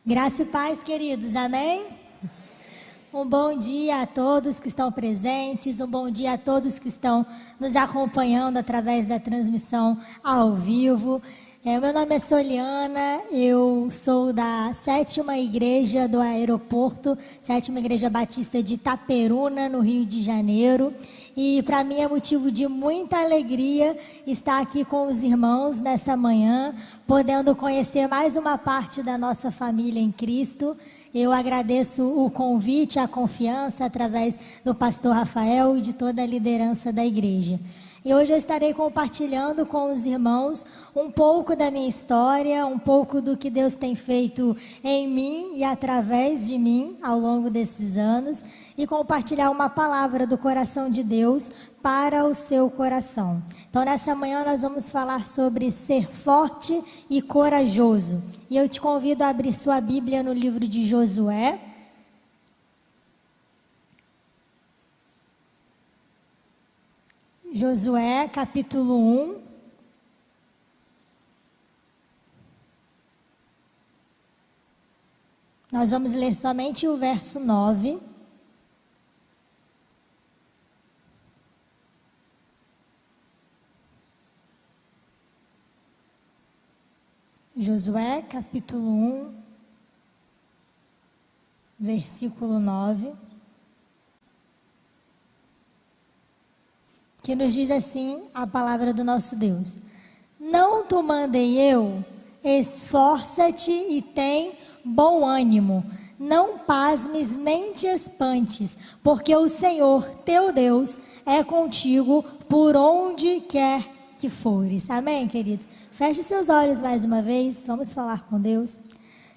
Graça e paz, queridos, amém? Um bom dia a todos que estão presentes, um bom dia a todos que estão nos acompanhando através da transmissão ao vivo. Meu nome é Soliana, eu sou da 7ª Igreja do Aeroporto, 7ª Igreja Batista de Itaperuna, no Rio de Janeiro. E para mim é motivo de muita alegria estar aqui com os irmãos nesta manhã, podendo conhecer mais uma parte da nossa família em Cristo. Eu agradeço o convite, a confiança através do pastor Rafael e de toda a liderança da igreja. E hoje eu estarei compartilhando com os irmãos um pouco da minha história, um pouco do que Deus tem feito em mim e através de mim ao longo desses anos, e compartilhar uma palavra do coração de Deus para o seu coração. Então, nessa manhã nós vamos falar sobre ser forte e corajoso. E eu te convido a abrir sua Bíblia no livro de Josué. Josué, capítulo 1. Nós vamos ler somente o verso 9. Josué, capítulo 1, versículo 9. Que nos diz assim a palavra do nosso Deus: Não te mandei eu, esforça-te e tem bom ânimo, não pasmes nem te espantes, porque o Senhor teu Deus é contigo por onde quer que fores. Amém, queridos? Feche os seus olhos mais uma vez, vamos falar com Deus.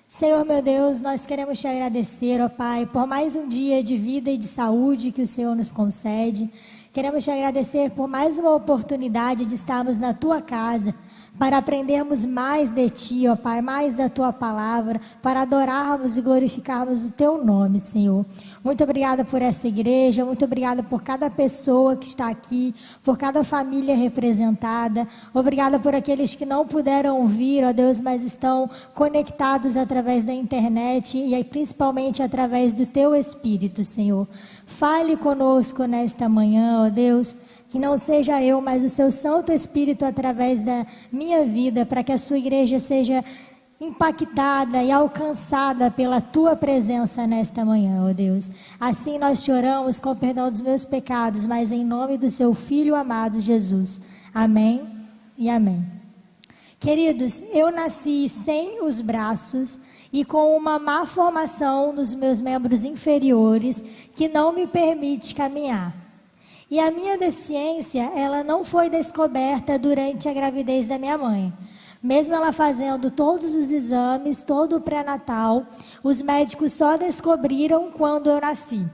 Senhor meu Deus, nós queremos te agradecer, ó Pai, por mais um dia de vida e de saúde que o Senhor nos concede. Queremos te agradecer por mais uma oportunidade de estarmos na tua casa, para aprendermos mais de ti, ó Pai, mais da tua palavra, para adorarmos e glorificarmos o teu nome, Senhor. Muito obrigada por essa igreja, muito obrigada por cada pessoa que está aqui, por cada família representada. Obrigada por aqueles que não puderam vir, ó Deus, mas estão conectados através da internet e principalmente através do teu Espírito, Senhor. Fale conosco nesta manhã, ó Deus, que não seja eu, mas o seu Santo Espírito através da minha vida, para que a sua igreja seja impactada e alcançada pela tua presença nesta manhã, ó Deus. Assim nós te oramos com perdão dos meus pecados, mas em nome do seu Filho amado Jesus. Amém e amém. Queridos, eu nasci sem os braços e com uma má formação nos meus membros inferiores que não me permite caminhar. E a minha deficiência, ela não foi descoberta durante a gravidez da minha mãe. Mesmo ela fazendo todos os exames, todo o pré-natal, os médicos só descobriram quando eu nasci.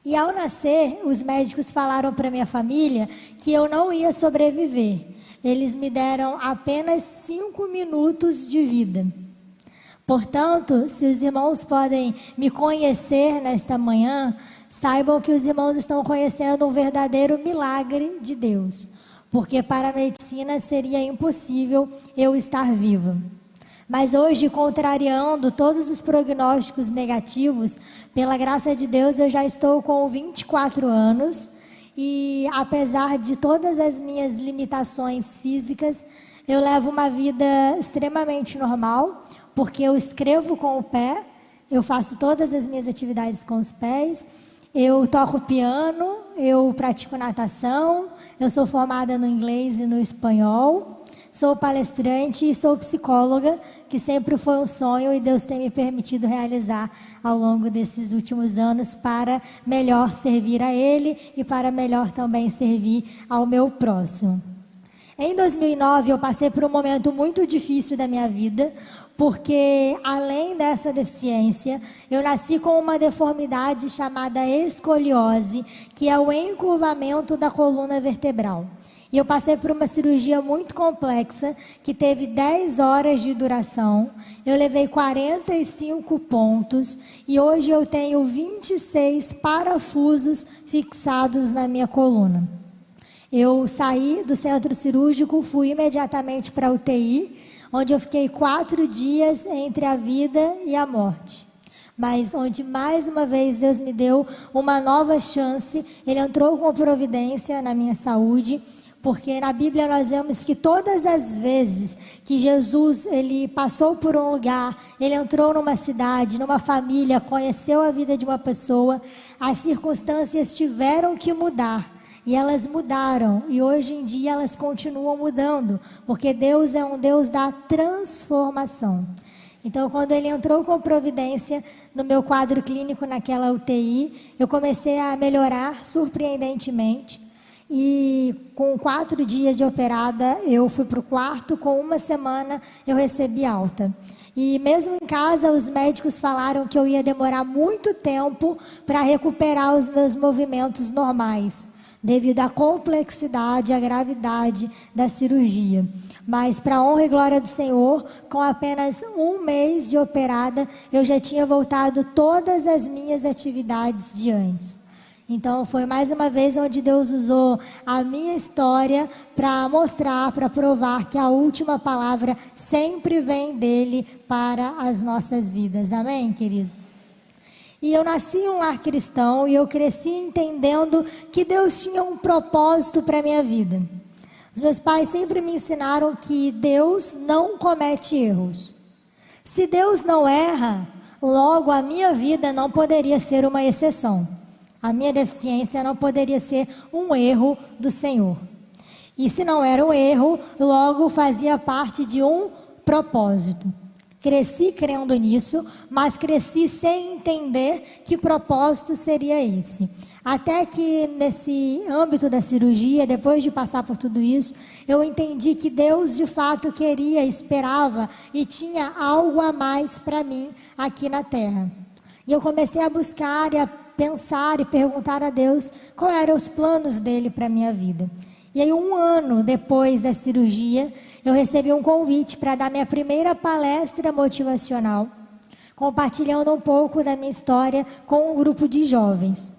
E ao nascer, os médicos falaram para minha família que eu não ia sobreviver. Eles me deram apenas 5 minutos de vida. Portanto, se os irmãos podem me conhecer nesta manhã, saibam que os irmãos estão conhecendo um verdadeiro milagre de Deus, porque para a medicina seria impossível eu estar viva. Mas hoje, contrariando todos os prognósticos negativos, pela graça de Deus, eu já estou com 24 anos e, apesar de todas as minhas limitações físicas, eu levo uma vida extremamente normal, porque eu escrevo com o pé, eu faço todas as minhas atividades com os pés, eu toco piano, eu pratico natação, eu sou formada no inglês e no espanhol, sou palestrante e sou psicóloga, que sempre foi um sonho e Deus tem me permitido realizar ao longo desses últimos anos para melhor servir a Ele e para melhor também servir ao meu próximo. Em 2009 eu passei por um momento muito difícil da minha vida, porque além dessa deficiência, eu nasci com uma deformidade chamada escoliose, que é o encurvamento da coluna vertebral. E eu passei por uma cirurgia muito complexa, que teve 10 horas de duração, eu levei 45 pontos e hoje eu tenho 26 parafusos fixados na minha coluna. Eu saí do centro cirúrgico, fui imediatamente para a UTI, onde eu fiquei 4 dias entre a vida e a morte. Mas onde mais uma vez Deus me deu uma nova chance, Ele entrou com providência na minha saúde, porque na Bíblia nós vemos que todas as vezes que Jesus ele passou por um lugar, Ele entrou numa cidade, numa família, conheceu a vida de uma pessoa, as circunstâncias tiveram que mudar. E elas mudaram, e hoje em dia elas continuam mudando, porque Deus é um Deus da transformação. Então, quando Ele entrou com providência no meu quadro clínico naquela UTI, eu comecei a melhorar surpreendentemente. E com 4 dias de operada, eu fui para o quarto, com 1 semana eu recebi alta. E mesmo em casa, os médicos falaram que eu ia demorar muito tempo para recuperar os meus movimentos normais, devido à complexidade, à gravidade da cirurgia. Mas, para a honra e glória do Senhor, com apenas 1 mês de operada, eu já tinha voltado todas as minhas atividades de antes. Então, foi mais uma vez onde Deus usou a minha história para mostrar, para provar que a última palavra sempre vem dEle para as nossas vidas. Amém, queridos? E eu nasci em um lar cristão e eu cresci entendendo que Deus tinha um propósito para a minha vida. Os meus pais sempre me ensinaram que Deus não comete erros. Se Deus não erra, logo a minha vida não poderia ser uma exceção. A minha deficiência não poderia ser um erro do Senhor. E se não era um erro, logo fazia parte de um propósito. Cresci crendo nisso, mas cresci sem entender que propósito seria esse. Até que nesse âmbito da cirurgia, depois de passar por tudo isso, eu entendi que Deus de fato queria, esperava e tinha algo a mais para mim aqui na terra. E eu comecei a buscar e a pensar e perguntar a Deus qual eram os planos dele para a minha vida. E aí 1 ano depois da cirurgia, eu recebi um convite para dar minha primeira palestra motivacional, compartilhando um pouco da minha história com um grupo de jovens.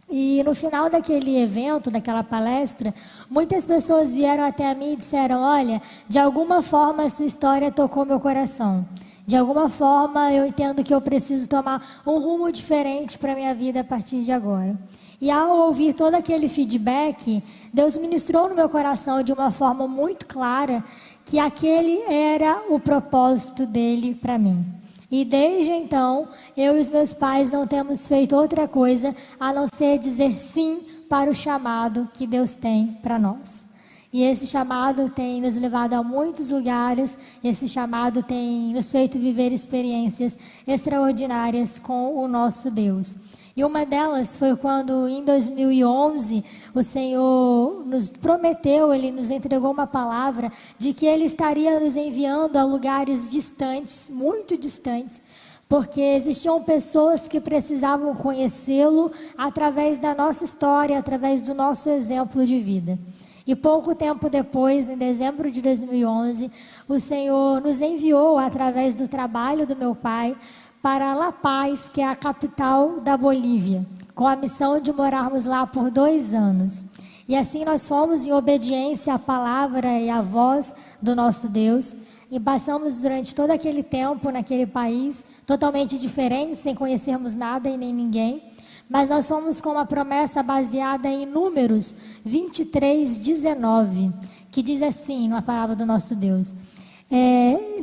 E no final daquele evento, daquela palestra, muitas pessoas vieram até mim e disseram: olha, de alguma forma a sua história tocou meu coração. De alguma forma eu entendo que eu preciso tomar um rumo diferente para a minha vida a partir de agora. E ao ouvir todo aquele feedback, Deus ministrou no meu coração de uma forma muito clara que aquele era o propósito dele para mim. E desde então, eu e os meus pais não temos feito outra coisa a não ser dizer sim para o chamado que Deus tem para nós. E esse chamado tem nos levado a muitos lugares, esse chamado tem nos feito viver experiências extraordinárias com o nosso Deus. E uma delas foi quando em 2011 o Senhor nos prometeu, Ele nos entregou uma palavra de que Ele estaria nos enviando a lugares distantes, muito distantes, porque existiam pessoas que precisavam conhecê-lo através da nossa história, através do nosso exemplo de vida. E pouco tempo depois, em dezembro de 2011, o Senhor nos enviou, através do trabalho do meu pai, para La Paz, que é a capital da Bolívia, com a missão de morarmos lá por 2 anos. E assim nós fomos em obediência à palavra e à voz do nosso Deus, e passamos durante todo aquele tempo naquele país, totalmente diferente, sem conhecermos nada e nem ninguém. Mas nós fomos com uma promessa baseada em Números 23:19, que diz assim na palavra do nosso Deus: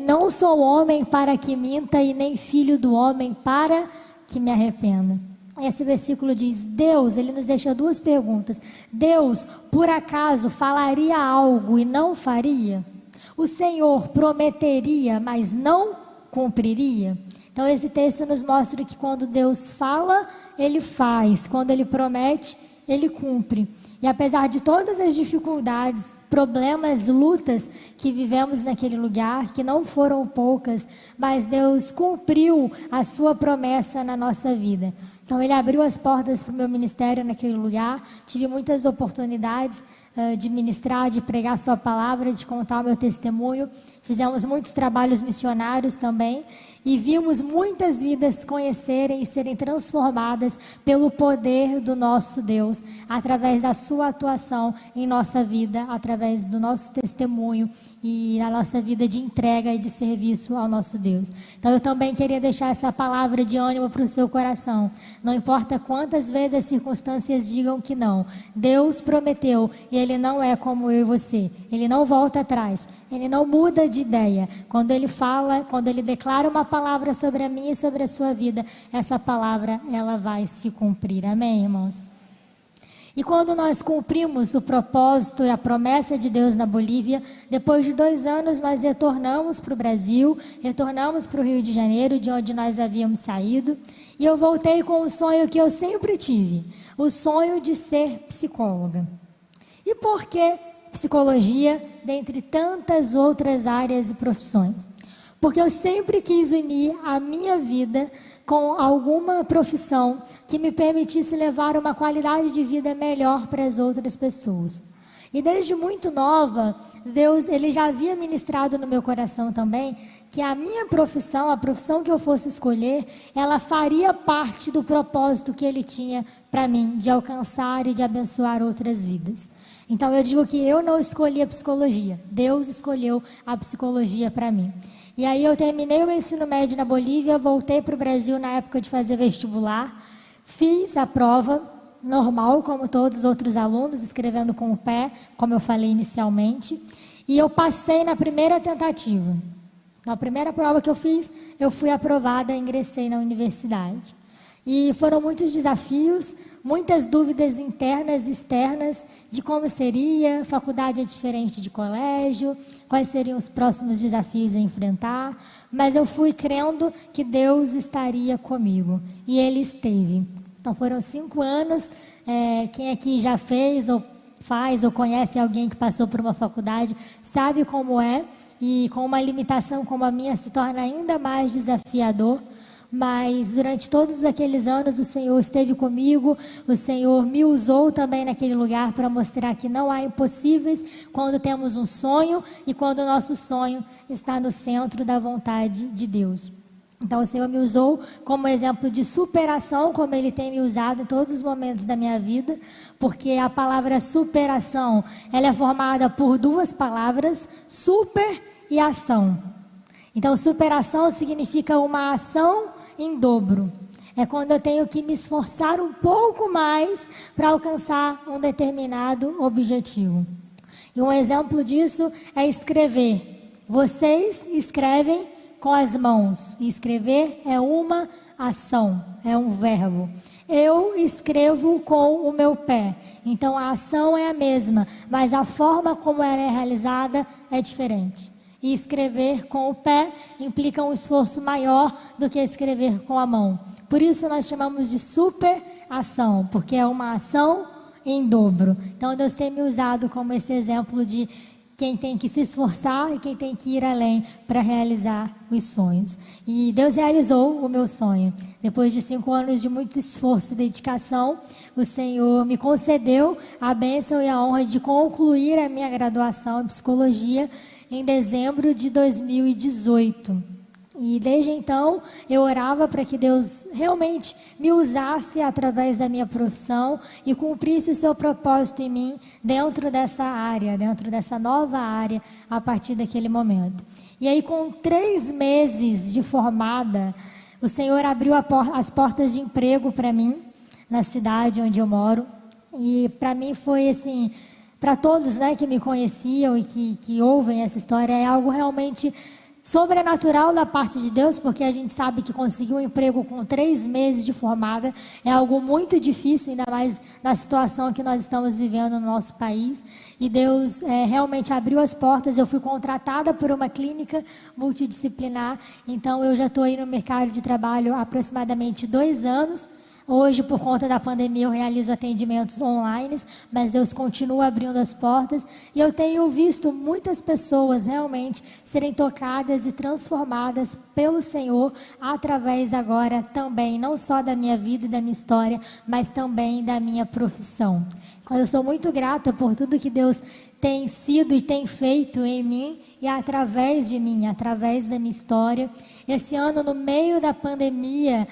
não sou homem para que minta e nem filho do homem para que me arrependa. Esse versículo diz, Deus, ele nos deixa 2 perguntas. Deus, por acaso, falaria algo e não faria? O Senhor prometeria, mas não cumpriria? Então esse texto nos mostra que quando Deus fala, Ele faz. Quando Ele promete, Ele cumpre. E apesar de todas as dificuldades, problemas, lutas que vivemos naquele lugar, que não foram poucas, mas Deus cumpriu a sua promessa na nossa vida. Então ele abriu as portas para o meu ministério naquele lugar, tive muitas oportunidades de ministrar, de pregar sua palavra, de contar o meu testemunho, fizemos muitos trabalhos missionários também, e vimos muitas vidas conhecerem e serem transformadas pelo poder do nosso Deus, através da sua atuação em nossa vida, através do nosso testemunho e a nossa vida de entrega e de serviço ao nosso Deus. Então eu também queria deixar essa palavra de ânimo para o seu coração. Não importa quantas vezes as circunstâncias digam que não, Deus prometeu e Ele não é como eu e você. Ele não volta atrás, Ele não muda de ideia. Quando Ele fala, quando Ele declara uma palavra sobre a minha e sobre a sua vida, essa palavra ela vai se cumprir. Amém, irmãos? E quando nós cumprimos o propósito e a promessa de Deus na Bolívia, depois de 2 anos nós retornamos para o Brasil, retornamos para o Rio de Janeiro, de onde nós havíamos saído, e eu voltei com o sonho que eu sempre tive, o sonho de ser psicóloga. E por que psicologia, dentre tantas outras áreas e profissões? Porque eu sempre quis unir a minha vida com alguma profissão que me permitisse levar uma qualidade de vida melhor para as outras pessoas. E desde muito nova, Deus ele já havia ministrado no meu coração também que a minha profissão, a profissão que eu fosse escolher, ela faria parte do propósito que Ele tinha para mim, de alcançar e de abençoar outras vidas. Então eu digo que eu não escolhi a psicologia, Deus escolheu a psicologia para mim. E aí eu terminei o meu ensino médio na Bolívia, voltei para o Brasil na época de fazer vestibular, fiz a prova normal, como todos os outros alunos, escrevendo com o pé, como eu falei inicialmente, e eu passei na primeira tentativa. Na primeira prova que eu fiz, eu fui aprovada e ingressei na universidade. E foram muitos desafios, muitas dúvidas internas e externas de como seria, faculdade é diferente de colégio, quais seriam os próximos desafios a enfrentar, mas eu fui crendo que Deus estaria comigo, e Ele esteve. Então foram 5 anos, quem aqui já fez ou faz ou conhece alguém que passou por uma faculdade, sabe como é, e com uma limitação como a minha se torna ainda mais desafiador. Mas durante todos aqueles anos o Senhor esteve comigo, o Senhor me usou também naquele lugar para mostrar que não há impossíveis quando temos um sonho e quando o nosso sonho está no centro da vontade de Deus. Então o Senhor me usou como exemplo de superação, como Ele tem me usado em todos os momentos da minha vida, porque a palavra superação, ela é formada por 2 palavras, super e ação. Então superação significa uma ação em dobro. É quando eu tenho que me esforçar um pouco mais para alcançar um determinado objetivo. E um exemplo disso é escrever. Vocês escrevem com as mãos. E escrever é uma ação, é um verbo. Eu escrevo com o meu pé. Então a ação é a mesma, mas a forma como ela é realizada é diferente. E escrever com o pé implica um esforço maior do que escrever com a mão. Por isso nós chamamos de superação, porque é uma ação em dobro. Então Deus tem me usado como esse exemplo de quem tem que se esforçar e quem tem que ir além para realizar os sonhos. E Deus realizou o meu sonho. Depois de 5 anos de muito esforço e dedicação, o Senhor me concedeu a bênção e a honra de concluir a minha graduação em psicologia em dezembro de 2018. E desde então eu orava para que Deus realmente me usasse através da minha profissão e cumprisse o seu propósito em mim dentro dessa área, dentro dessa nova área a partir daquele momento. E aí com 3 meses de formada, o Senhor abriu as portas de emprego para mim na cidade onde eu moro. E para mim foi assim, para todos, né, que me conheciam e que ouvem essa história, é algo realmente sobrenatural da parte de Deus, porque a gente sabe que conseguir um emprego com 3 meses de formada é algo muito difícil, ainda mais na situação que nós estamos vivendo no nosso país. E Deus realmente abriu as portas. Eu fui contratada por uma clínica multidisciplinar, então eu já estou aí no mercado de trabalho há aproximadamente 2 anos. Hoje, por conta da pandemia, eu realizo atendimentos online, mas Deus continua abrindo as portas e eu tenho visto muitas pessoas realmente serem tocadas e transformadas pelo Senhor através agora também, não só da minha vida e da minha história, mas também da minha profissão. Eu sou muito grata por tudo que Deus tem sido e tem feito em mim e através de mim, através da minha história. Esse ano, no meio da pandemia,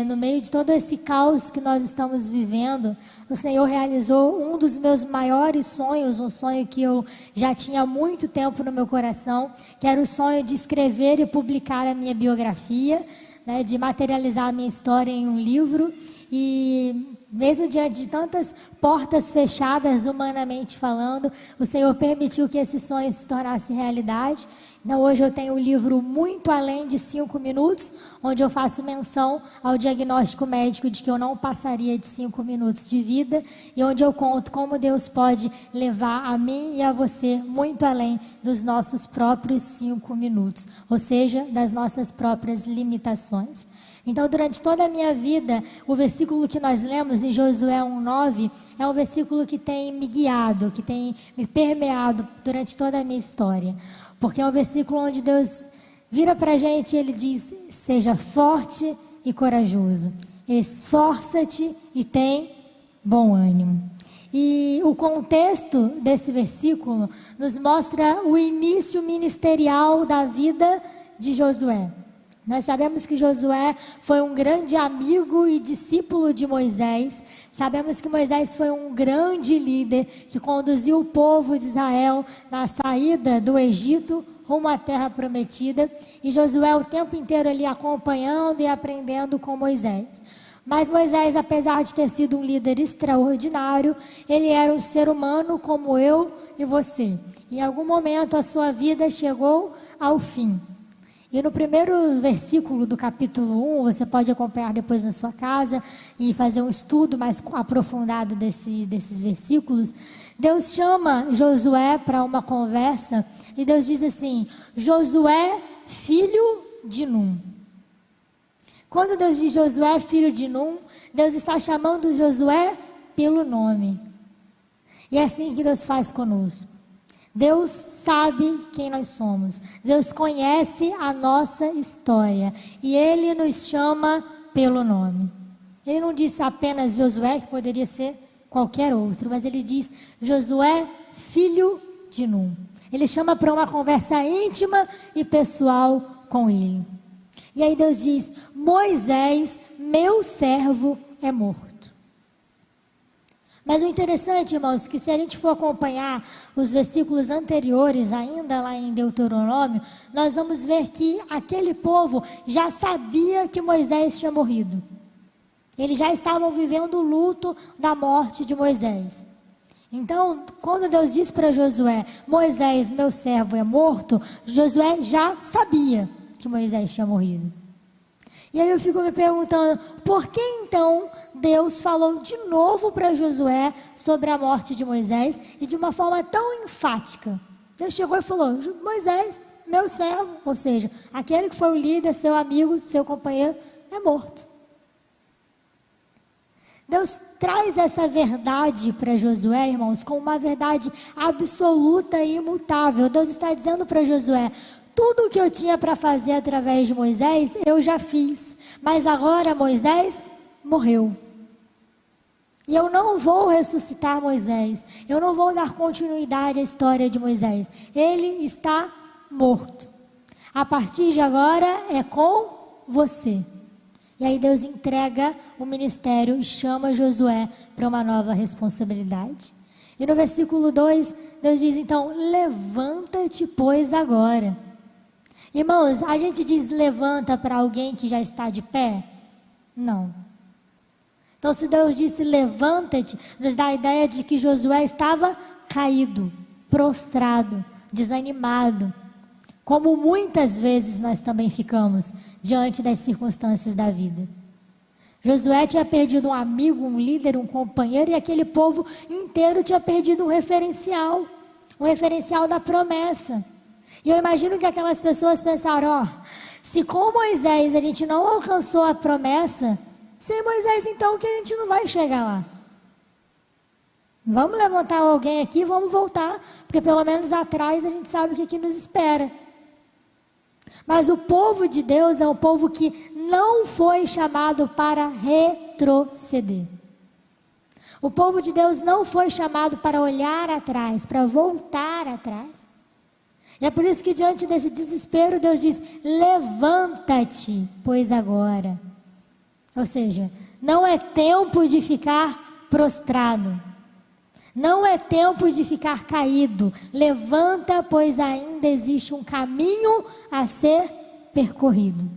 no meio de todo esse caos que nós estamos vivendo, o Senhor realizou um dos meus maiores sonhos, um sonho que eu já tinha há muito tempo no meu coração, que era o sonho de escrever e publicar a minha biografia, né, de materializar a minha história em um livro. E mesmo diante de tantas portas fechadas, humanamente falando, o Senhor permitiu que esse sonho se tornasse realidade. Então hoje eu tenho um livro Muito Além de 5 Minutos, onde eu faço menção ao diagnóstico médico de que eu não passaria de 5 minutos de vida, e onde eu conto como Deus pode levar a mim e a você muito além dos nossos próprios 5 minutos, ou seja, das nossas próprias limitações. Então, durante toda a minha vida, o versículo que nós lemos em Josué 1:9 é um versículo que tem me guiado, que tem me permeado durante toda a minha história. Porque é um versículo onde Deus vira para a gente e Ele diz: seja forte e corajoso, esforça-te e tem bom ânimo. E o contexto desse versículo nos mostra o início ministerial da vida de Josué. Nós sabemos que Josué foi um grande amigo e discípulo de Moisés. Sabemos que Moisés foi um grande líder que conduziu o povo de Israel na saída do Egito rumo à terra prometida. E Josué o tempo inteiro ali acompanhando e aprendendo com Moisés. Mas Moisés, apesar de ter sido um líder extraordinário, ele era um ser humano como eu e você. Em algum momento a sua vida chegou ao fim. E no primeiro versículo do capítulo 1, você pode acompanhar depois na sua casa e fazer um estudo mais aprofundado desses versículos. Deus chama Josué para uma conversa e Deus diz assim: Josué, filho de Num. Quando Deus diz Josué, filho de Num, Deus está chamando Josué pelo nome. E é assim que Deus faz conosco. Deus sabe quem nós somos. Deus conhece a nossa história. E Ele nos chama pelo nome. Ele não disse apenas Josué, que poderia ser qualquer outro. Mas Ele diz Josué, filho de Num. Ele chama para uma conversa íntima e pessoal com Ele. E aí Deus diz: Moisés, meu servo, é morto. Mas o interessante, irmãos, que se a gente for acompanhar os versículos anteriores, ainda lá em Deuteronômio, nós vamos ver que aquele povo já sabia que Moisés tinha morrido. Eles já estavam vivendo o luto da morte de Moisés. Então, quando Deus diz para Josué: Moisés, meu servo, é morto, Josué já sabia que Moisés tinha morrido. E aí eu fico me perguntando, por que então Deus falou de novo para Josué sobre a morte de Moisés e de uma forma tão enfática? Deus chegou e falou: Moisés, meu servo, ou seja, aquele que foi o líder, seu amigo, seu companheiro, é morto. Deus traz essa verdade para Josué, irmãos, como uma verdade absoluta e imutável. Deus está dizendo para Josué: tudo o que eu tinha para fazer através de Moisés, eu já fiz. Mas agora Moisés morreu. E eu não vou ressuscitar Moisés. Eu não vou dar continuidade à história de Moisés. Ele está morto. A partir de agora é com você. E aí Deus entrega o ministério e chama Josué para uma nova responsabilidade. E no versículo 2, Deus diz então: levanta-te, pois, agora. Irmãos, a gente diz levanta para alguém que já está de pé? Não. Então, se Deus disse levanta-te, nos dá a ideia de que Josué estava caído, prostrado, desanimado, como muitas vezes nós também ficamos diante das circunstâncias da vida. Josué tinha perdido um amigo, um líder, um companheiro, e aquele povo inteiro tinha perdido um referencial da promessa. E eu imagino que aquelas pessoas pensaram: se com Moisés a gente não alcançou a promessa, Sem Moisés, então, que a gente não vai chegar lá. Vamos levantar alguém aqui, vamos voltar, porque pelo menos atrás a gente sabe o que nos espera. Mas o povo de Deus é um povo que não foi chamado para retroceder. O povo de Deus não foi chamado para olhar atrás, para voltar atrás. E é por isso que diante desse desespero, Deus diz: levanta-te, pois agora. Ou seja, não é tempo de ficar prostrado. Não é tempo de ficar caído. Levanta, pois ainda existe um caminho a ser percorrido.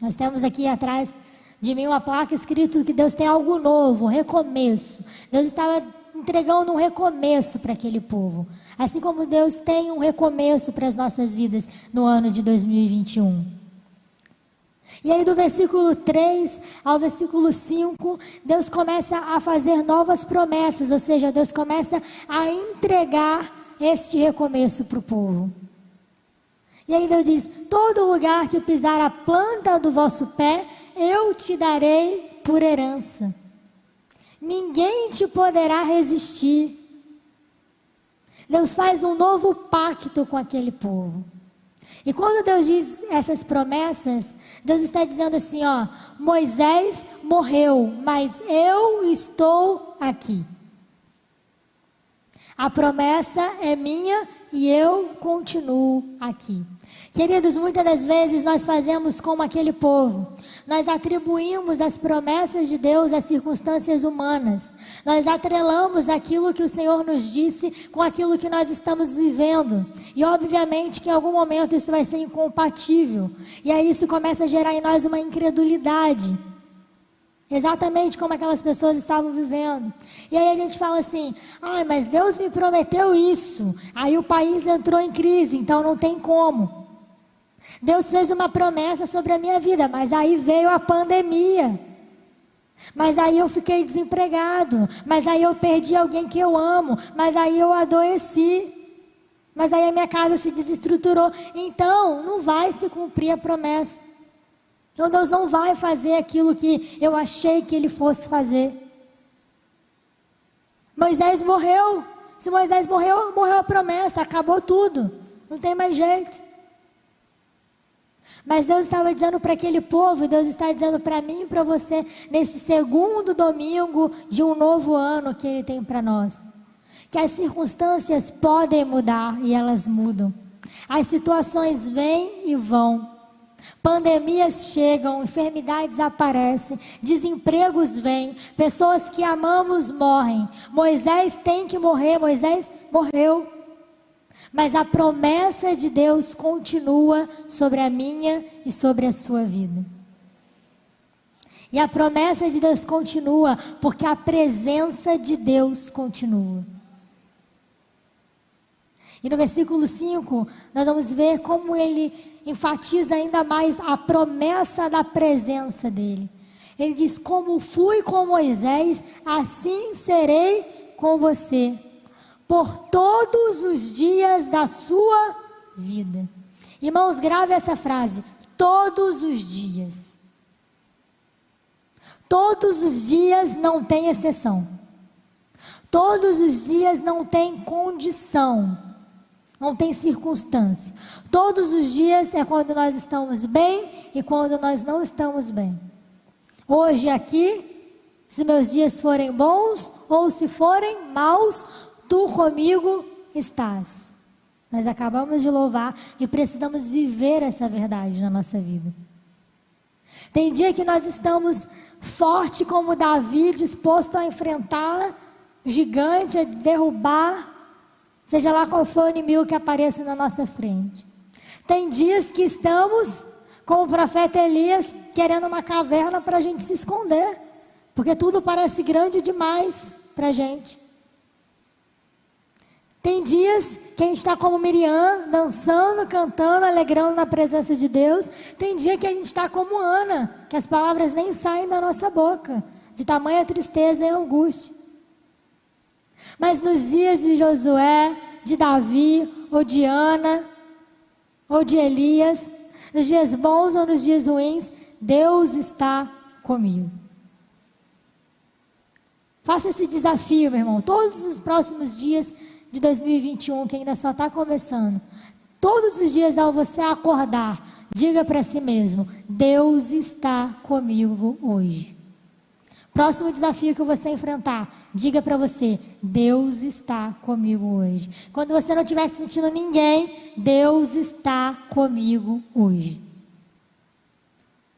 Nós temos aqui atrás de mim uma placa escrito que Deus tem algo novo, um recomeço. Deus estava entregando um recomeço para aquele povo. Assim como Deus tem um recomeço para as nossas vidas no ano de 2021. E aí do versículo 3 ao versículo 5, Deus começa a fazer novas promessas, ou seja, Deus começa a entregar este recomeço para o povo. E aí Deus diz: todo lugar que pisar a planta do vosso pé, eu te darei por herança. Ninguém te poderá resistir. Deus faz um novo pacto com aquele povo. E quando Deus diz essas promessas, Deus está dizendo assim, ó: Moisés morreu, mas eu estou aqui. A promessa é minha e eu continuo aqui. Queridos, muitas das vezes nós fazemos como aquele povo. Nós atribuímos as promessas de Deus às circunstâncias humanas. Nós atrelamos aquilo que o Senhor nos disse com aquilo que nós estamos vivendo. E obviamente que em algum momento isso vai ser incompatível. E aí isso começa a gerar em nós uma incredulidade. Exatamente como aquelas pessoas estavam vivendo. E aí a gente fala assim: mas Deus me prometeu isso. Aí o país entrou em crise, então não tem como. Deus fez uma promessa sobre a minha vida, mas aí veio a pandemia. Mas aí eu fiquei desempregado. Mas aí eu perdi alguém que eu amo. Mas aí eu adoeci. Mas aí a minha casa se desestruturou. Então não vai se cumprir a promessa. Então Deus não vai fazer aquilo que eu achei que Ele fosse fazer. Moisés morreu. Se Moisés morreu, morreu a promessa, acabou tudo. Não tem mais jeito. Mas Deus estava dizendo para aquele povo, Deus está dizendo para mim e para você, neste segundo domingo de um novo ano que Ele tem para nós, que as circunstâncias podem mudar e elas mudam. As situações vêm e vão. Pandemias chegam, enfermidades aparecem, desempregos vêm, pessoas que amamos morrem. Moisés tem que morrer, Moisés morreu. Mas a promessa de Deus continua sobre a minha e sobre a sua vida. E a promessa de Deus continua porque a presença de Deus continua. E no versículo 5, nós vamos ver como ele enfatiza ainda mais a promessa da presença dele. Ele diz: como fui com Moisés, assim serei com você, por todos os dias da sua vida. Irmãos, grave essa frase: todos os dias. Todos os dias não tem exceção. Todos os dias não tem condição. Não tem circunstância. Todos os dias é quando nós estamos bem e quando nós não estamos bem. Hoje aqui, se meus dias forem bons ou se forem maus, tu comigo estás. Nós acabamos de louvar e precisamos viver essa verdade na nossa vida. Tem dia que nós estamos forte como Davi, disposto a enfrentar o gigante, a derrubar, seja lá qual for o inimigo que apareça na nossa frente. Tem dias que estamos, como o profeta Elias, querendo uma caverna para a gente se esconder, porque tudo parece grande demais para a gente. Tem dias que a gente está como Miriam, dançando, cantando, alegrando na presença de Deus. Tem dia que a gente está como Ana, que as palavras nem saem da nossa boca, de tamanha tristeza e angústia. Mas nos dias de Josué, de Davi, ou de Ana, ou de Elias, nos dias bons ou nos dias ruins, Deus está comigo. Faça esse desafio, meu irmão, todos os próximos dias de 2021, que ainda só está começando. Todos os dias ao você acordar, diga para si mesmo: Deus está comigo hoje. Próximo desafio que você enfrentar, diga para você: Deus está comigo hoje. Quando você não estiver sentindo ninguém, Deus está comigo hoje.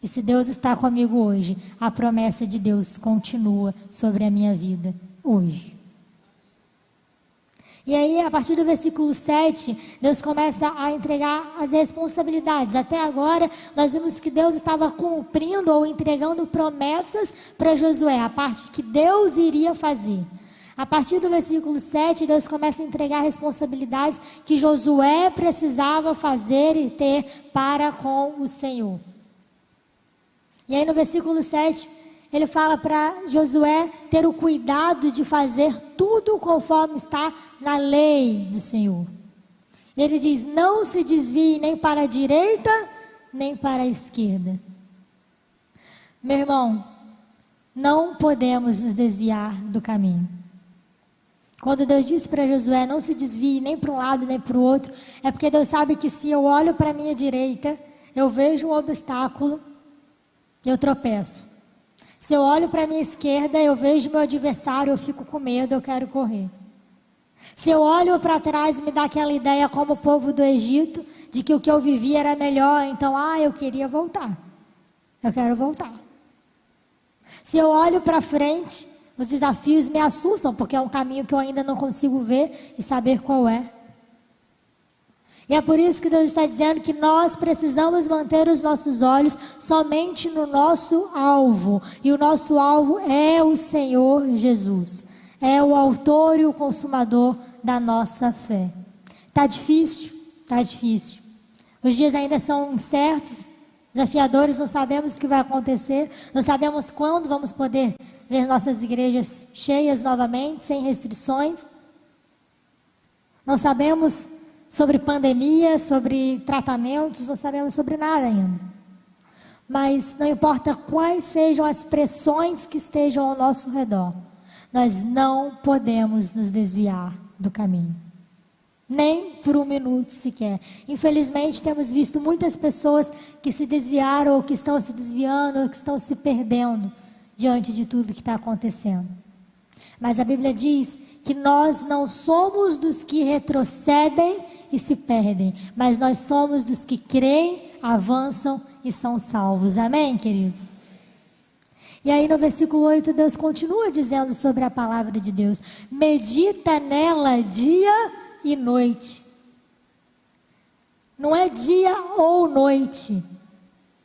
E se Deus está comigo hoje, a promessa de Deus continua sobre a minha vida hoje. E aí, a partir do versículo 7, Deus começa a entregar as responsabilidades. Até agora, nós vimos que Deus estava cumprindo ou entregando promessas para Josué, a parte que Deus iria fazer. A partir do versículo 7, Deus começa a entregar responsabilidades que Josué precisava fazer e ter para com o Senhor. E aí no versículo 7, ele fala para Josué ter o cuidado de fazer tudo conforme está na lei do Senhor. Ele diz: não se desvie nem para a direita, nem para a esquerda. Meu irmão, não podemos nos desviar do caminho. Quando Deus disse para Josué: não se desvie nem para um lado nem para o outro, é porque Deus sabe que se eu olho para a minha direita, eu vejo um obstáculo, eu tropeço. Se eu olho para a minha esquerda, eu vejo meu adversário, eu fico com medo, eu quero correr. Se eu olho para trás, me dá aquela ideia como o povo do Egito, de que o que eu vivia era melhor, então, eu queria voltar. Eu quero voltar. Se eu olho para frente, os desafios me assustam, porque é um caminho que eu ainda não consigo ver e saber qual é. E é por isso que Deus está dizendo que nós precisamos manter os nossos olhos somente no nosso alvo. E o nosso alvo é o Senhor Jesus. É o autor e o consumador da nossa fé. Está difícil? Está difícil. Os dias ainda são incertos, desafiadores, não sabemos o que vai acontecer. Não sabemos quando vamos poder ver nossas igrejas cheias novamente, sem restrições. Não sabemos sobre pandemia, sobre tratamentos, não sabemos sobre nada ainda. Mas não importa quais sejam as pressões que estejam ao nosso redor, nós não podemos nos desviar do caminho. Nem por um minuto sequer. Infelizmente temos visto muitas pessoas que se desviaram, ou que estão se desviando, ou que estão se perdendo diante de tudo que está acontecendo. Mas a Bíblia diz que nós não somos dos que retrocedem e se perdem, mas nós somos dos que creem, avançam e são salvos. Amém, queridos? E aí no versículo 8, Deus continua dizendo sobre a palavra de Deus: medita nela dia e noite. Não é dia ou noite.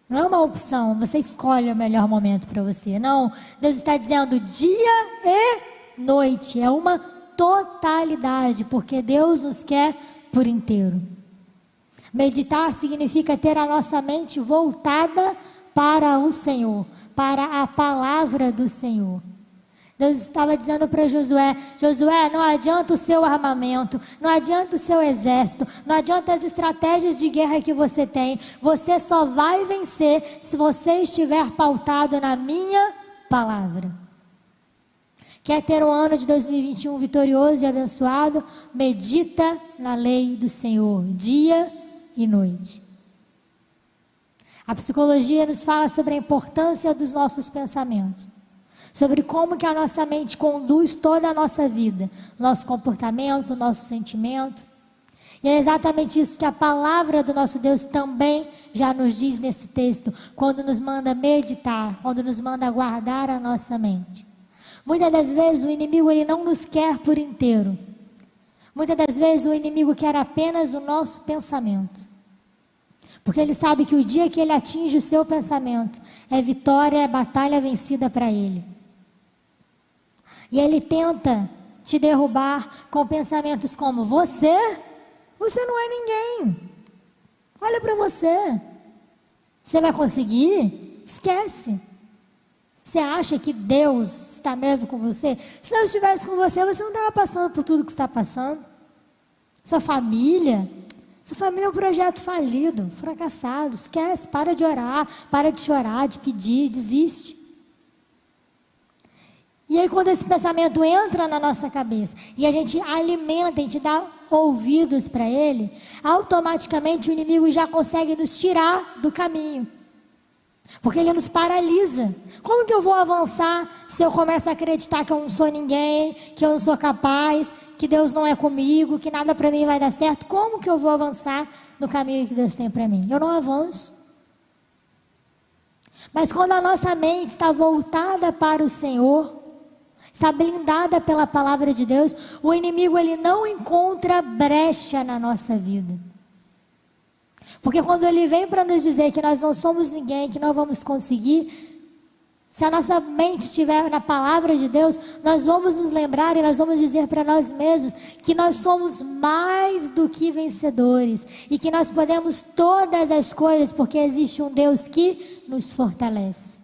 Não é uma opção, você escolhe o melhor momento para você. Não, Deus está dizendo dia e noite. É uma totalidade, porque Deus nos quer por inteiro. Meditar significa ter a nossa mente voltada para o Senhor, para a palavra do Senhor. Deus estava dizendo para Josué: Josué, não adianta o seu armamento, não adianta o seu exército, não adianta as estratégias de guerra que você tem. Você só vai vencer se você estiver pautado na minha palavra. Quer ter um ano de 2021 vitorioso e abençoado? Medita na lei do Senhor, dia e noite. A psicologia nos fala sobre a importância dos nossos pensamentos, sobre como que a nossa mente conduz toda a nossa vida, nosso comportamento, nosso sentimento. E é exatamente isso que a palavra do nosso Deus também já nos diz nesse texto, quando nos manda meditar, quando nos manda guardar a nossa mente. Muitas das vezes o inimigo ele não nos quer por inteiro. Muitas das vezes o inimigo quer apenas o nosso pensamento. Porque ele sabe que o dia que ele atinge o seu pensamento, é vitória, é batalha vencida para ele. E ele tenta te derrubar com pensamentos como: você não é ninguém. Olha para você. Você vai conseguir? Esquece. Você acha que Deus está mesmo com você? Se Deus estivesse com você, você não estava passando por tudo que está passando. Sua família, Sua família é um projeto falido, fracassado. Esquece, para de orar, para de chorar, de pedir, desiste. E aí quando esse pensamento entra na nossa cabeça e a gente alimenta, a gente dá ouvidos para ele, automaticamente o inimigo já consegue nos tirar do caminho. Porque ele nos paralisa. Como que eu vou avançar se eu começo a acreditar que eu não sou ninguém, que eu não sou capaz, que Deus não é comigo, que nada para mim vai dar certo? Como que eu vou avançar no caminho que Deus tem para mim? Eu não avanço. Mas quando a nossa mente está voltada para o Senhor, está blindada pela palavra de Deus, o inimigo ele não encontra brecha na nossa vida. Porque quando ele vem para nos dizer que nós não somos ninguém, que não vamos conseguir, se a nossa mente estiver na palavra de Deus, nós vamos nos lembrar e nós vamos dizer para nós mesmos que nós somos mais do que vencedores e que nós podemos todas as coisas porque existe um Deus que nos fortalece.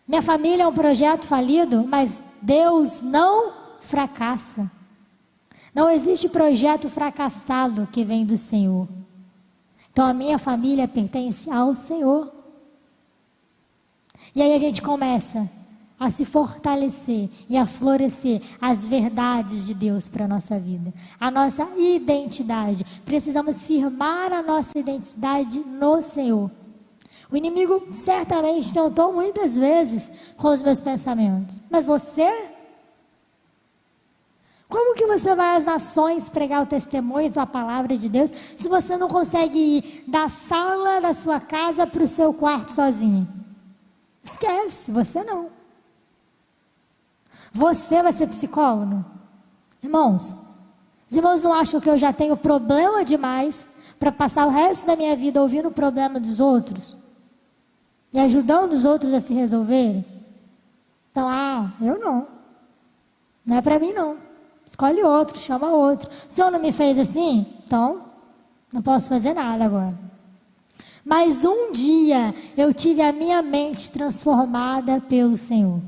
Minha família é um projeto falido, mas Deus não fracassa. Não existe projeto fracassado que vem do Senhor. Então a minha família pertence ao Senhor. E aí a gente começa a se fortalecer e a florescer as verdades de Deus para a nossa vida. A nossa identidade. Precisamos firmar a nossa identidade no Senhor. O inimigo certamente tentou muitas vezes com os meus pensamentos. Mas você? Como que você vai às nações pregar o testemunho, a palavra de Deus, se você não consegue ir da sala da sua casa para o seu quarto sozinho? Esquece, você não. Você vai ser psicólogo? Irmãos, os irmãos não acham que eu já tenho problema demais para passar o resto da minha vida ouvindo o problema dos outros? E ajudando os outros a se resolverem? Então, eu não. Não é para mim não. Escolhe outro, chama outro. O Senhor não me fez assim? Então, não posso fazer nada agora. Mas um dia eu tive a minha mente transformada pelo Senhor.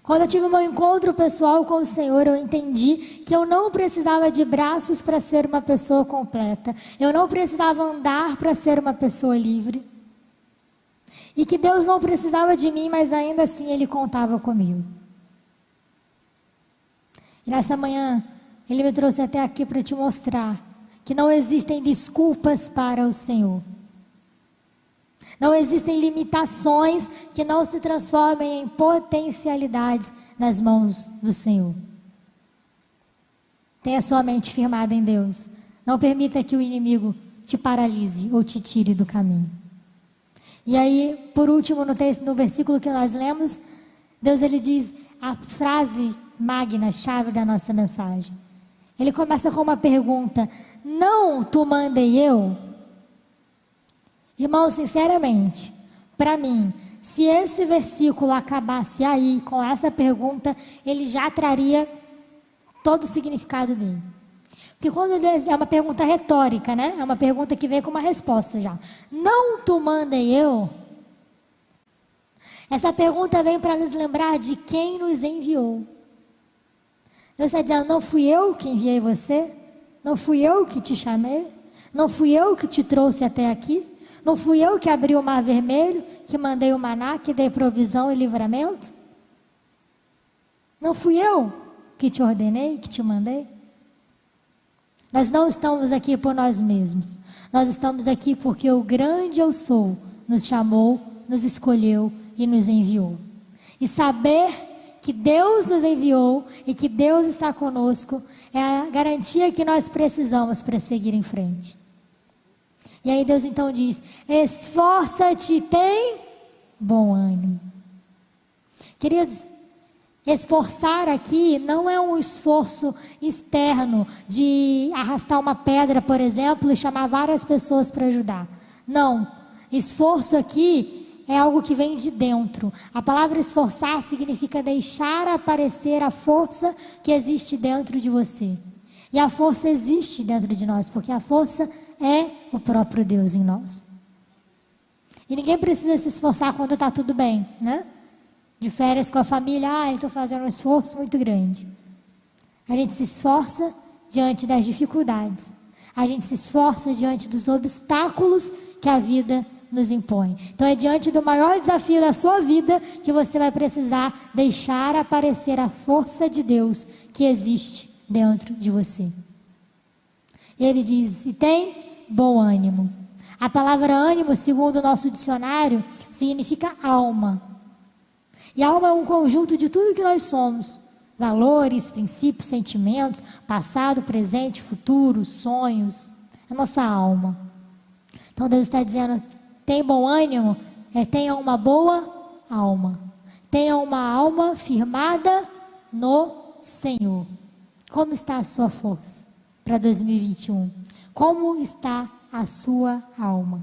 Quando eu tive o meu encontro pessoal com o Senhor, eu entendi que eu não precisava de braços para ser uma pessoa completa. Eu não precisava andar para ser uma pessoa livre. E que Deus não precisava de mim, mas ainda assim Ele contava comigo. E nessa manhã, Ele me trouxe até aqui para te mostrar que não existem desculpas para o Senhor. Não existem limitações que não se transformem em potencialidades nas mãos do Senhor. Tenha sua mente firmada em Deus. Não permita que o inimigo te paralise ou te tire do caminho. E aí, por último, no texto, no versículo que nós lemos, Deus ele diz a frase magna, chave da nossa mensagem. Ele começa com uma pergunta: não te mandei eu? Irmão, sinceramente, para mim, se esse versículo acabasse aí com essa pergunta, ele já traria todo o significado dele. Porque quando Deus, é uma pergunta retórica, né? É uma pergunta que vem com uma resposta já. Não te mandei eu? Essa pergunta vem para nos lembrar de quem nos enviou. Deus está dizendo: não fui eu que enviei você? Não fui eu que te chamei? Não fui eu que te trouxe até aqui? Não fui eu que abri o mar vermelho, que mandei o maná, que dei provisão e livramento? Não fui eu que te ordenei, que te mandei? Nós não estamos aqui por nós mesmos. Nós estamos aqui porque o grande eu sou nos chamou, nos escolheu e nos enviou. E saber que Deus nos enviou e que Deus está conosco é a garantia que nós precisamos para seguir em frente. E aí Deus então diz: esforça-te, tem bom ânimo. Queridos, esforçar aqui não é um esforço externo de arrastar uma pedra, por exemplo, e chamar várias pessoas para ajudar. Não, esforço aqui é algo que vem de dentro. A palavra esforçar significa deixar aparecer a força que existe dentro de você. E a força existe dentro de nós, porque a força é o próprio Deus em nós. E ninguém precisa se esforçar quando está tudo bem, né? De férias com a família, eu estou fazendo um esforço muito grande. A gente se esforça diante das dificuldades. A gente se esforça diante dos obstáculos que a vida nos impõe. Então é diante do maior desafio da sua vida que você vai precisar deixar aparecer a força de Deus que existe dentro de você. E ele diz, e tem bom ânimo. A palavra ânimo, segundo o nosso dicionário, significa alma. E alma é um conjunto de tudo que nós somos. Valores, princípios, sentimentos, passado, presente, futuro, sonhos. A nossa alma. Então Deus está dizendo, tem bom ânimo? Tenha uma boa alma. Tenha uma alma firmada no Senhor. Como está a sua força para 2021? Como está a sua alma?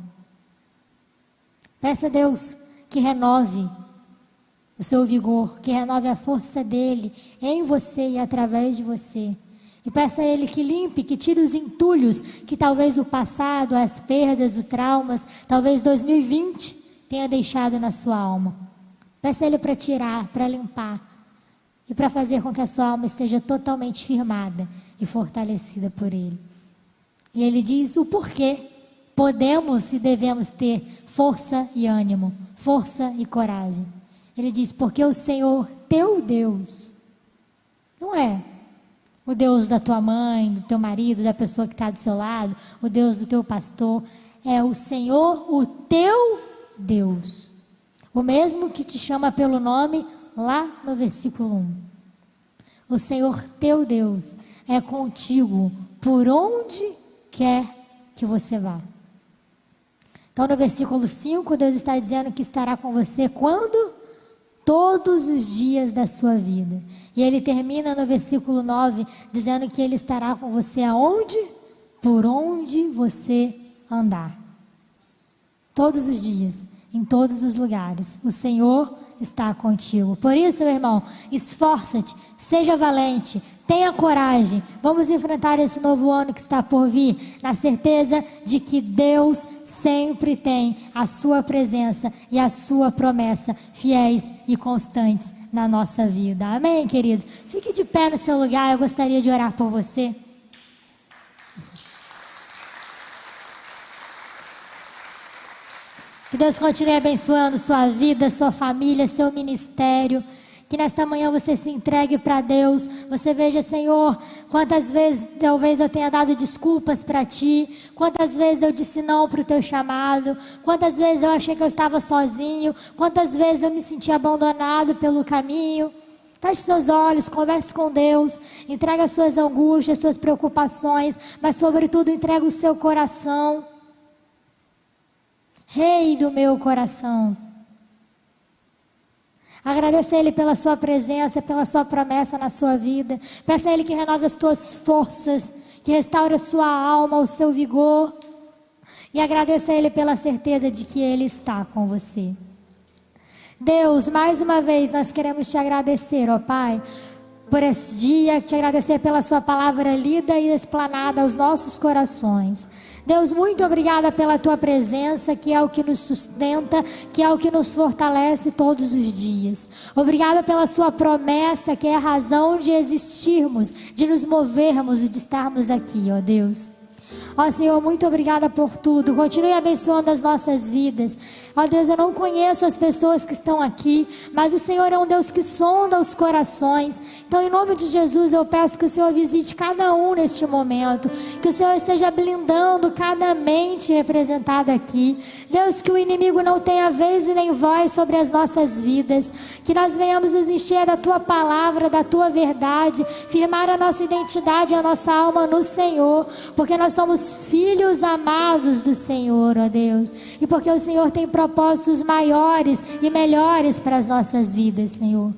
Peça a Deus que renove o seu vigor, que renove a força dele em você e através de você. E peça a ele que limpe, que tire os entulhos que talvez o passado, as perdas, os traumas, talvez 2020 tenha deixado na sua alma. Peça a ele para tirar, para limpar e para fazer com que a sua alma esteja totalmente firmada e fortalecida por ele. E ele diz o porquê podemos e devemos ter força e ânimo, força e coragem. Ele diz, porque o Senhor, teu Deus, não é o Deus da tua mãe, do teu marido, da pessoa que está do seu lado, o Deus do teu pastor, é o Senhor, o teu Deus. O mesmo que te chama pelo nome lá no versículo 1. O Senhor, teu Deus, é contigo por onde quer que você vá. Então no versículo 5, Deus está dizendo que estará com você quando? Todos os dias da sua vida. E ele termina no versículo 9, dizendo que ele estará com você aonde? Por onde você andar. Todos os dias, em todos os lugares, o Senhor está contigo. Por isso, meu irmão, esforça-te, seja valente, tenha coragem. Vamos enfrentar esse novo ano que está por vir, na certeza de que Deus sempre tem a sua presença e a sua promessa fiéis e constantes na nossa vida. Amém, queridos? Fique de pé no seu lugar, eu gostaria de orar por você. Que Deus continue abençoando sua vida, sua família, seu ministério. Que nesta manhã você se entregue para Deus. Você veja, Senhor, quantas vezes talvez eu tenha dado desculpas para Ti. Quantas vezes eu disse não para o Teu chamado. Quantas vezes eu achei que eu estava sozinho. Quantas vezes eu me senti abandonado pelo caminho. Feche seus olhos, converse com Deus. Entrega as suas angústias, suas preocupações. Mas sobretudo entrega o seu coração. Rei do meu coração. Agradeça a Ele pela sua presença, pela sua promessa na sua vida. Peça a Ele que renove as tuas forças, que restaure a sua alma, o seu vigor. E agradeça a Ele pela certeza de que Ele está com você. Deus, mais uma vez nós queremos te agradecer, ó Pai, por esse dia, te agradecer pela sua palavra lida e explanada aos nossos corações. Deus, muito obrigada pela tua presença, que é o que nos sustenta, que é o que nos fortalece todos os dias. Obrigada pela sua promessa, que é a razão de existirmos, de nos movermos e de estarmos aqui, ó Deus. Ó Senhor, muito obrigada por tudo. Continue abençoando as nossas vidas. Ó Deus, eu não conheço as pessoas que estão aqui, mas o Senhor é um Deus que sonda os corações. Então, em nome de Jesus, eu peço que o Senhor visite cada um neste momento. Que o Senhor esteja blindando cada mente representada aqui. Deus, que o inimigo não tenha vez e nem voz sobre as nossas vidas. Que nós venhamos nos encher da Tua palavra, da Tua verdade. Firmar a nossa identidade, a nossa alma no Senhor. Porque nós somos filhos amados do Senhor, ó Deus. E porque o Senhor tem propósitos maiores e melhores para as nossas vidas, Senhor.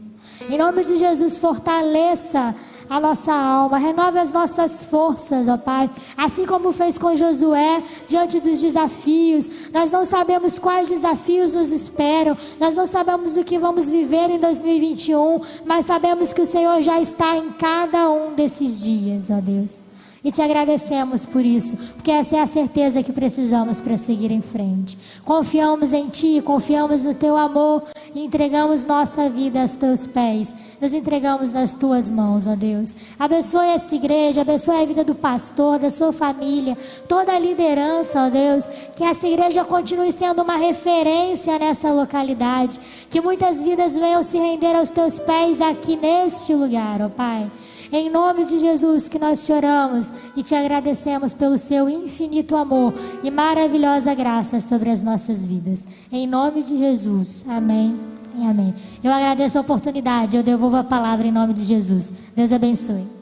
Em nome de Jesus, fortaleça a nossa alma, renove as nossas forças, ó Pai. Assim como fez com Josué, diante dos desafios. Nós não sabemos quais desafios nos esperam. Nós não sabemos o que vamos viver em 2021. Mas sabemos que o Senhor já está em cada um desses dias, ó Deus. E te agradecemos por isso, porque essa é a certeza que precisamos para seguir em frente. Confiamos em Ti, confiamos no Teu amor e entregamos nossa vida aos teus pés. Nos entregamos nas tuas mãos, ó Deus. Abençoe essa igreja, abençoe a vida do pastor, da sua família, toda a liderança, ó Deus. Que essa igreja continue sendo uma referência nessa localidade. Que muitas vidas venham se render aos teus pés aqui neste lugar, ó Pai. Em nome de Jesus que nós te oramos e te agradecemos pelo seu infinito amor e maravilhosa graça sobre as nossas vidas. Em nome de Jesus. Amém e amém. Eu agradeço a oportunidade, eu devolvo a palavra em nome de Jesus. Deus abençoe.